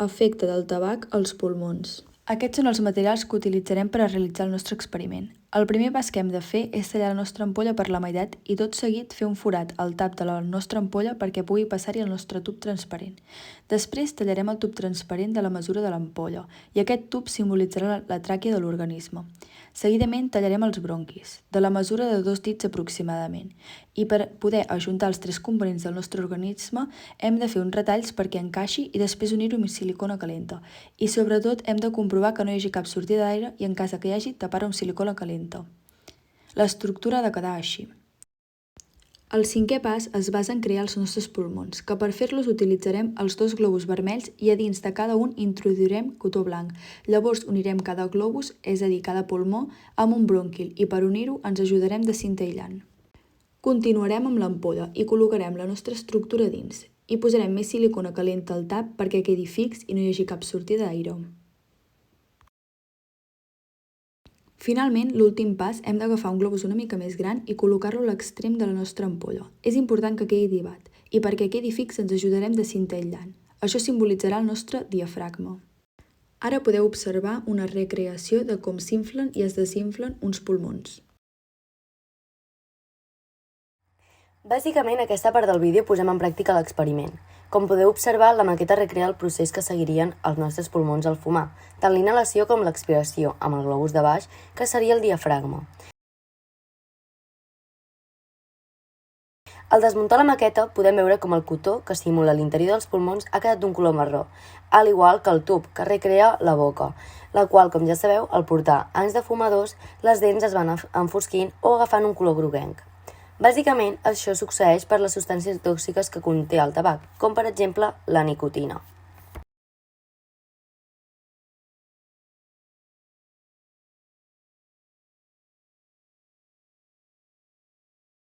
Efecte del tabac als pulmons. Aquests són els materials que utilitzarem per a realitzar el nostre experiment. El primer pas que hem de fer és tallar la nostra ampolla per la meitat i tot seguit fer un forat al tap de la nostra ampolla perquè pugui passar-hi el nostre tub transparent. Després tallarem el tub transparent de la mesura de l'ampolla i aquest tub simbolitzarà la tràquea de l'organisme. Seguidament tallarem els bronquis, de la mesura de 2 dits aproximadament, i per poder ajuntar els 3 components del nostre organisme hem de fer uns retalls perquè encaixi i després unir-ho amb silicona calenta. I sobretot hem de comprovar que no hi hagi cap sortida d'aire i en cas que hi hagi tapar-ho amb silicona calenta. L'estructura ha de quedar així. El cinquè pas es basa en crear els nostres pulmons, que per fer-los utilitzarem els 2 globus vermells i a dins de cada un introduirem cotó blanc. Llavors unirem cada globus, és a dir, cada pulmó, amb un brònquil i per unir-ho ens ajudarem de cinta aïllant. Continuarem amb l'ampolla i col·locarem la nostra estructura dins i posarem més silicona calenta al tap perquè quedi fix i no hi hagi cap sortida d'aire. Finalment, l'últim pas, hem d'agafar un globus una mica més gran i col·locar-lo a l'extrem de la nostra ampolla. És important que quedi divat i perquè quedi fix ens ajudarem de cinta aïllant. Això simbolitzarà el nostre diafragma. Ara podeu observar una recreació de com s'inflen i es desinflen uns pulmons. Bàsicament, a aquesta part del vídeo posem en pràctica l'experiment. Com podeu observar, la maqueta recrea el procés que seguirien els nostres pulmons al fumar, tant l'inhalació com l'expiració, amb el globus de baix, que seria el diafragma. Al desmuntar la maqueta, podem veure com el cotó, que simula l'interior dels pulmons, ha quedat d'un color marró, al igual que el tub, que recrea la boca, la qual, com ja sabeu, al portar anys de fumadors, les dents es van enfosquint o agafant un color groguenc. Bàsicament, això succeeix per les substàncies tòxiques que conté el tabac, com per exemple la nicotina.